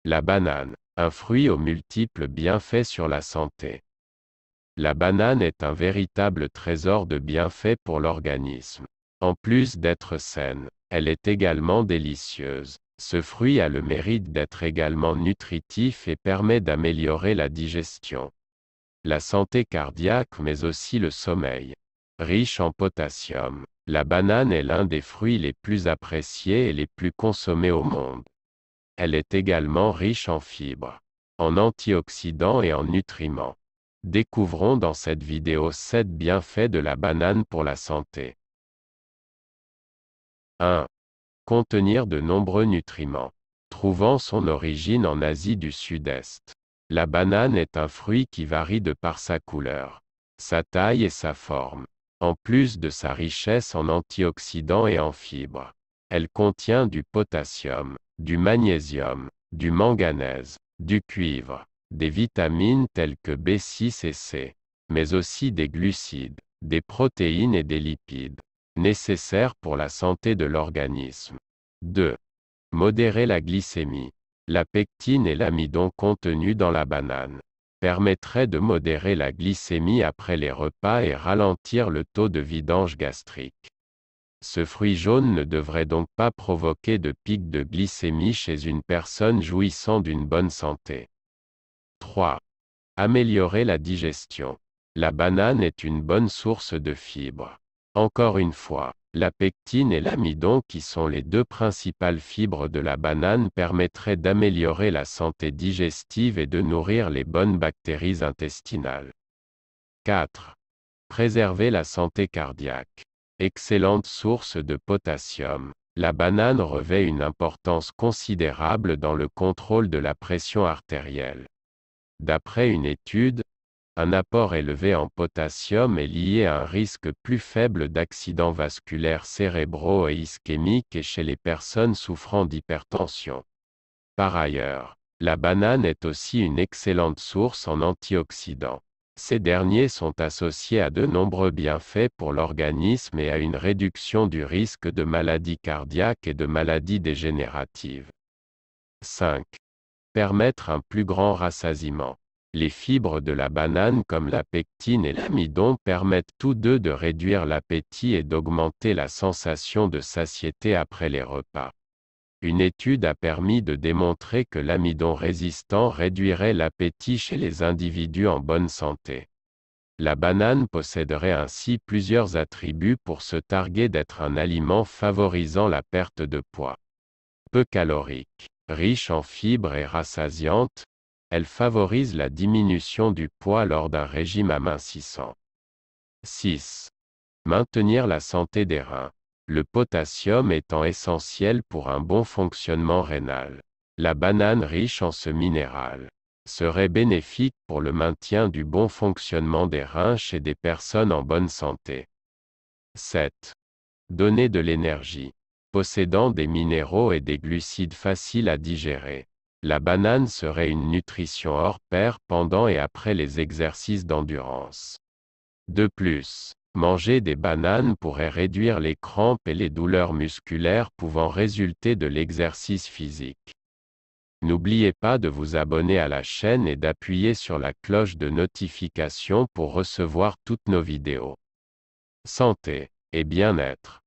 La banane, un fruit aux multiples bienfaits sur la santé. La banane est un véritable trésor de bienfaits pour l'organisme. En plus d'être saine, elle est également délicieuse. Ce fruit a le mérite d'être également nutritif et permet d'améliorer la digestion, la santé cardiaque mais aussi le sommeil. Riche en potassium, la banane est l'un des fruits les plus appréciés et les plus consommés au monde. Elle est également riche en fibres, en antioxydants et en nutriments. Découvrons dans cette vidéo 7 bienfaits de la banane pour la santé. 1. Contenir de nombreux nutriments. Trouvant son origine en Asie du Sud-Est. La banane est un fruit qui varie de par sa couleur, sa taille et sa forme. En plus de sa richesse en antioxydants et en fibres, elle contient du potassium, du magnésium, du manganèse, du cuivre, des vitamines telles que B6 et C, mais aussi des glucides, des protéines et des lipides, nécessaires pour la santé de l'organisme. 2. Modérer la glycémie. La pectine et l'amidon contenus dans la banane permettraient de modérer la glycémie après les repas et ralentir le taux de vidange gastrique. Ce fruit jaune ne devrait donc pas provoquer de pic de glycémie chez une personne jouissant d'une bonne santé. 3. Améliorer la digestion. La banane est une bonne source de fibres. Encore une fois, la pectine et l'amidon qui sont les deux principales fibres de la banane permettraient d'améliorer la santé digestive et de nourrir les bonnes bactéries intestinales. 4. Préserver la santé cardiaque. Excellente source de potassium. La banane revêt une importance considérable dans le contrôle de la pression artérielle. D'après une étude, un apport élevé en potassium est lié à un risque plus faible d'accidents vasculaires cérébraux et ischémiques et chez les personnes souffrant d'hypertension. Par ailleurs, la banane est aussi une excellente source en antioxydants. Ces derniers sont associés à de nombreux bienfaits pour l'organisme et à une réduction du risque de maladies cardiaques et de maladies dégénératives. 5. Permettre un plus grand rassasiement. Les fibres de la banane comme la pectine et l'amidon permettent tous deux de réduire l'appétit et d'augmenter la sensation de satiété après les repas. Une étude a permis de démontrer que l'amidon résistant réduirait l'appétit chez les individus en bonne santé. La banane posséderait ainsi plusieurs attributs pour se targuer d'être un aliment favorisant la perte de poids. Peu calorique, riche en fibres et rassasiante, elle favorise la diminution du poids lors d'un régime amincissant. 6. Maintenir la santé des reins. Le potassium étant essentiel pour un bon fonctionnement rénal, la banane riche en ce minéral serait bénéfique pour le maintien du bon fonctionnement des reins chez des personnes en bonne santé. 7. Donner de l'énergie. Possédant des minéraux et des glucides faciles à digérer, la banane serait une nutrition hors pair pendant et après les exercices d'endurance. De plus, manger des bananes pourrait réduire les crampes et les douleurs musculaires pouvant résulter de l'exercice physique. N'oubliez pas de vous abonner à la chaîne et d'appuyer sur la cloche de notification pour recevoir toutes nos vidéos. Santé et bien-être.